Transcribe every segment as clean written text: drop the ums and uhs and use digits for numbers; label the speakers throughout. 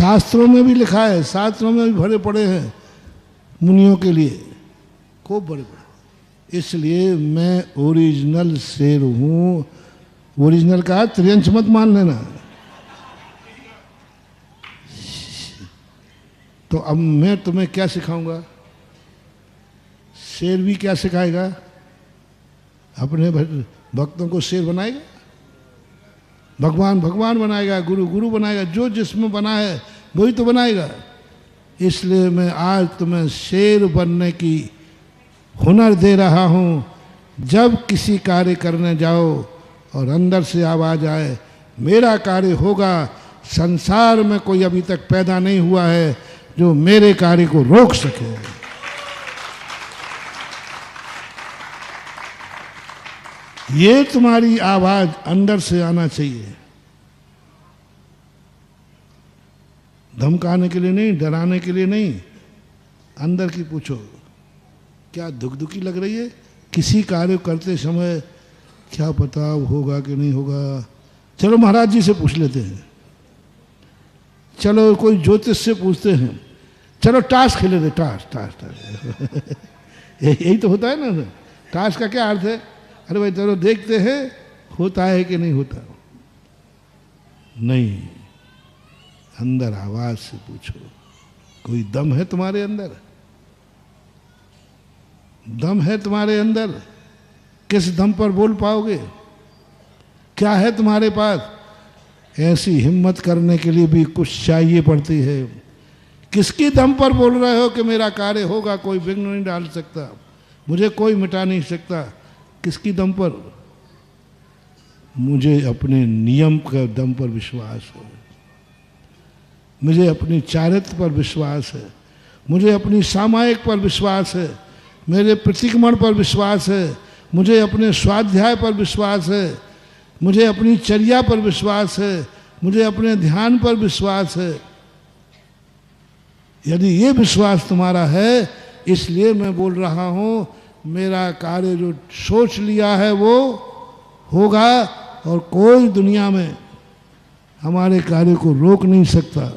Speaker 1: शास्त्रों में भी लिखा है, शास्त्रों में भी भरे पड़े हैं मुनियों के लिए, खूब भरे पड़े। इसलिए मैं ओरिजिनल शेर हूं। ओरिजिनल का त्रियंश मत मान लेना। तो अब मैं तुम्हें क्या सिखाऊंगा? शेर भी क्या सिखाएगा? अपने भक्तों को शेर बनाएगा? भगवान भगवान बनाएगा, गुरु गुरु बनाएगा, जो जिसमें बना है वही तो बनाएगा। इसलिए मैं आज तुम्हें शेर बनने की हुनर दे रहा हूँ। जब किसी कार्य करने जाओ और अंदर से आवाज आए मेरा कार्य होगा, संसार में कोई अभी तक पैदा नहीं हुआ है जो मेरे कार्य को रोक सके। ये तुम्हारी आवाज अंदर से आना चाहिए, धमकाने के लिए नहीं, डराने के लिए नहीं। अंदर की पूछो, क्या दुखी लग रही है किसी कार्य करते समय? क्या पता होगा कि नहीं होगा? चलो महाराज जी से पूछ लेते हैं, चलो कोई ज्योतिष से पूछते हैं, चलो टास्क खेले थे, टास्क यही तो होता है ना। टास्क का क्या अर्थ है? अरे भाई चलो देखते हैं होता है कि नहीं होता। नहीं, अंदर आवाज से पूछो, कोई दम है तुम्हारे अंदर? दम है तुम्हारे अंदर? किस दम पर बोल पाओगे? क्या है तुम्हारे पास? ऐसी हिम्मत करने के लिए भी कुछ चाहिए पड़ती है। किसकी दम पर बोल रहे हो कि मेरा कार्य होगा? कोई विघ्न नहीं डाल सकता, मुझे कोई मिटा नहीं सकता। किसकी दम पर? मुझे अपने नियम के दम पर विश्वास है, मुझे अपनी चारित्र पर विश्वास है, मुझे अपनी सामायिक पर विश्वास है, मेरे प्रतिक्रमण पर विश्वास है, मुझे अपने स्वाध्याय पर विश्वास है, मुझे अपनी चर्या पर विश्वास है, मुझे अपने ध्यान पर विश्वास है। यदि ये विश्वास तुम्हारा है, इसलिए मैं बोल रहा हूं मेरा कार्य जो सोच लिया है वो होगा और कोई दुनिया में हमारे कार्य को रोक नहीं सकता।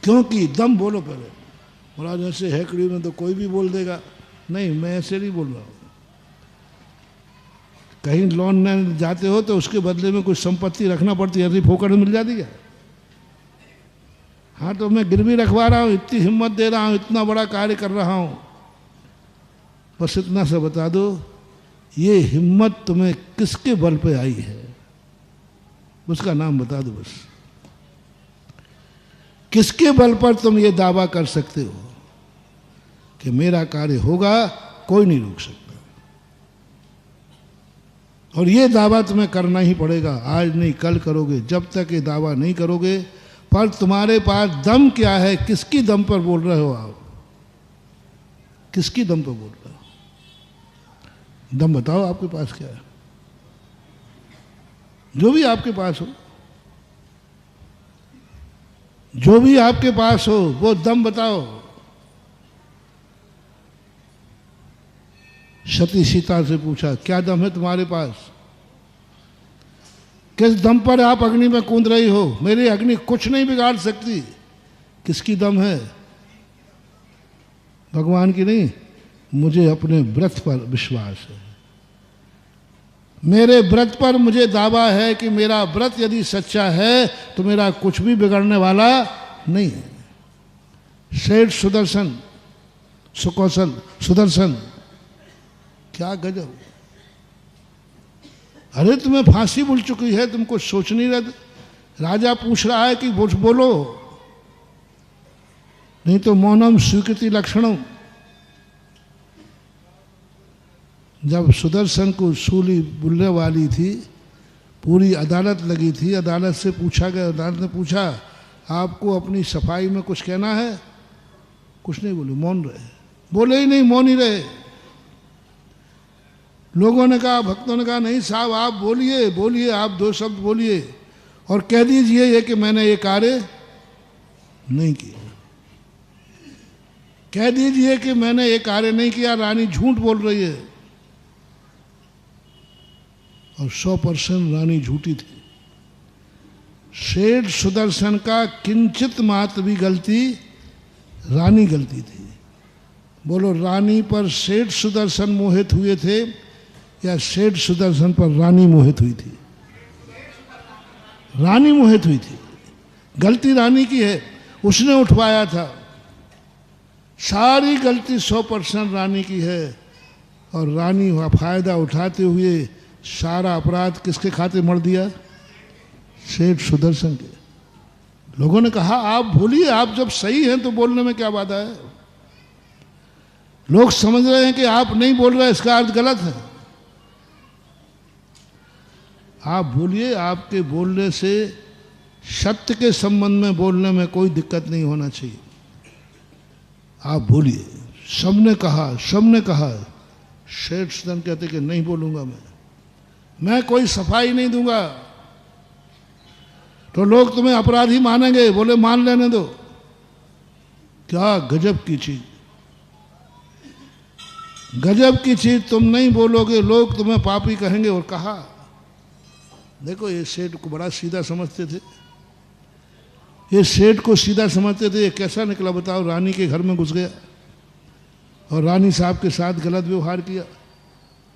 Speaker 1: क्योंकि दम बोलो पहले। महाराज ऐसे हैकड़ी में तो कोई भी बोल देगा। नहीं, मैं ऐसे नहीं बोल रहा हूं। कहीं लोन लेने जाते हो तो उसके बदले में कुछ संपत्ति रखना पड़ती है, ऐसी फोकट में मिल जाती है। हाँ, तो मैं गिरवी रखवा रहा हूँ, इतनी हिम्मत दे रहा हूँ, इतना बड़ा कार्य कर रहा हूँ। बस इतना सा बता दो, ये हिम्मत तुम्हें किसके बल पे आई है? उसका नाम बता दो बस। किसके बल पर तुम ये दावा कर सकते हो कि मेरा कार्य होगा, कोई नहीं रोक सकता? और ये दावा तुम्हें करना ही पड़ेगा। आज नहीं कल करोगे। जब तक ये दावा नहीं करोगे, पर तुम्हारे पास दम क्या है? किसकी दम पर बोल रहे हो आप? किसकी दम पर बोल रहे हो? दम बताओ, आपके पास क्या है? जो भी आपके पास हो, जो भी आपके पास हो वो दम बताओ। सती सीता से पूछा, क्या दम है तुम्हारे पास? किस दम पर आप अग्नि में कूद रही हो? मेरी अग्नि कुछ नहीं बिगाड़ सकती। किसकी दम है? भगवान की नहीं। मुझे अपने व्रत पर विश्वास है। मेरे व्रत पर मुझे दावा है कि मेरा व्रत यदि सच्चा है तो मेरा कुछ भी बिगड़ने वाला नहीं है। सेठ सुदर्शन, सुकौशल सुदर्शन, क्या गजब! अरे तुम्हें फांसी मिल चुकी है, तुम कुछ सोच नहीं रहे। राजा पूछ रहा है कि बोलो, नहीं तो मौनम स्वीकृति लक्षणम। जब सुदर्शन को सूली बुलने वाली थी, पूरी अदालत लगी थी, अदालत से पूछा गया, अदालत ने पूछा आपको अपनी सफाई में कुछ कहना है? कुछ नहीं बोले, मौन रहे। बोले ही नहीं, मौन ही रहे। लोगों ने कहा, भक्तों ने कहा, नहीं साहब आप बोलिए, बोलिए, आप दो शब्द बोलिए और कह दीजिए ये कि मैंने ये कार्य नहीं किया। कह दीजिए कि मैंने ये कार्य नहीं किया। रानी झूठ बोल रही है और 100% रानी झूठी थी। सेठ सुदर्शन का किंचित मात्र भी गलती रानी गलती थी। बोलो, रानी पर सेठ सुदर्शन मोहित हुए थे या सेठ सुदर्शन पर रानी मोहित हुई थी? रानी मोहित हुई थी। गलती रानी की है, उसने उठवाया था। सारी गलती 100% रानी की है और रानी हुआ फायदा उठाते हुए सारा अपराध किसके खाते मर दिया? सेठ सुदर्शन के। लोगों ने कहा आप भूलिए, आप जब सही हैं तो बोलने में क्या बाधा है? लोग समझ रहे हैं कि आप नहीं बोल रहे, इसका अर्थ गलत है। आप भूलिए, आपके बोलने से सत्य के संबंध में बोलने में कोई दिक्कत नहीं होना चाहिए। आप भूलिए, सबने कहा। सेठ सुदर्शन कहते कि नहीं बोलूंगा, मैं कोई सफाई नहीं दूंगा। तो लोग तुम्हें अपराधी मानेंगे। बोले मान लेने दो। क्या गजब की चीज, गजब की चीज। तुम नहीं बोलोगे, लोग तुम्हें पापी कहेंगे। और कहा, देखो ये सेठ को बड़ा सीधा समझते थे। ये सेठ को सीधा समझते थे। ये कैसा निकला बताओ? रानी के घर में घुस गया और रानी साहब के साथ गलत व्यवहार किया।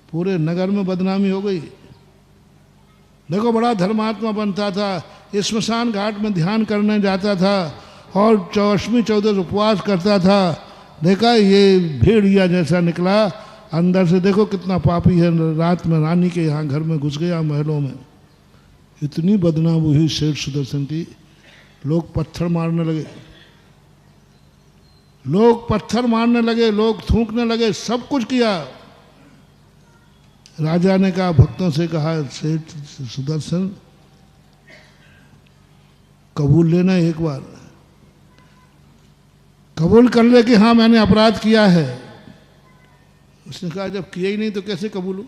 Speaker 1: पूरे नगर में बदनामी हो गई। देखो, बड़ा धर्मात्मा बनता था, स्मशान घाट में ध्यान करने जाता था और अष्टमी चौदस उपवास करता था। देखा, ये भेड़िया जैसा निकला। अंदर से देखो कितना पापी है। रात में रानी के यहाँ घर में घुस गया, महलों में। इतनी बदनाम हुई सेठ सुदर्शन की, लोग पत्थर मारने लगे, लोग थूकने लगे, सब कुछ किया। राजा ने कहा, भक्तों से कहा, सेठ सुदर्शन कबूल लेना, एक बार कबूल कर ले कि हाँ मैंने अपराध किया है। उसने कहा, जब किया ही नहीं तो कैसे कबूलूं?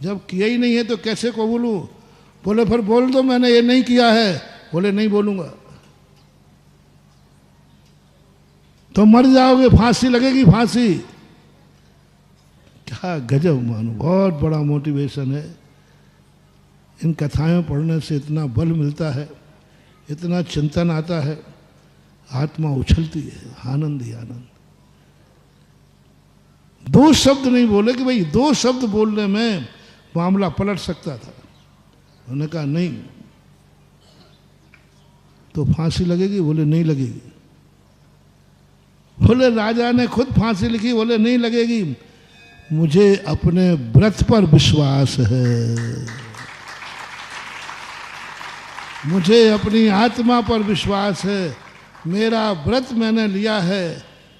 Speaker 1: जब किया ही नहीं है तो कैसे कबूलूं? बोले फिर बोल दो मैंने ये नहीं किया है। बोले नहीं बोलूंगा तो मर जाओगे, फांसी लगेगी, फांसी। क्या गजब मानो, बहुत बड़ा मोटिवेशन है। इन कथाएं पढ़ने से इतना बल मिलता है, इतना चिंतन आता है, आत्मा उछलती है, आनंद ही आनंद। दो शब्द नहीं बोले कि भाई 2 शब्द बोलने में मामला पलट सकता था। उन्होंने कहा नहीं तो फांसी लगेगी। बोले नहीं लगेगी। बोले राजा ने खुद फांसी लिखी। बोले नहीं लगेगी, मुझे अपने व्रत पर विश्वास है, मुझे अपनी आत्मा पर विश्वास है। मेरा व्रत मैंने लिया है,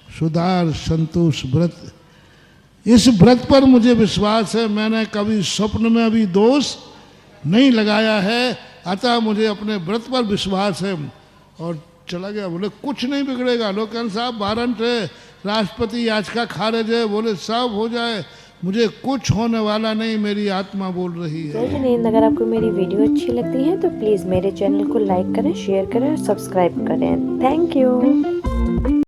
Speaker 1: सुधार संतोष व्रत। इस व्रत पर मुझे विश्वास है। मैंने कभी स्वप्न में भी दोष नहीं लगाया है, अतः मुझे अपने व्रत पर विश्वास है। और चला गया। बोले कुछ नहीं बिगड़ेगा। लोग कहते साहब वारंट है, राष्ट्रपति याचिका खारिज है। बोले सब हो जाए, मुझे कुछ होने वाला नहीं, मेरी आत्मा बोल रही है।
Speaker 2: जय हिंद। अगर आपको मेरी वीडियो अच्छी लगती है तो प्लीज़ मेरे चैनल को लाइक करें, शेयर करें और सब्सक्राइब करें। Thank you.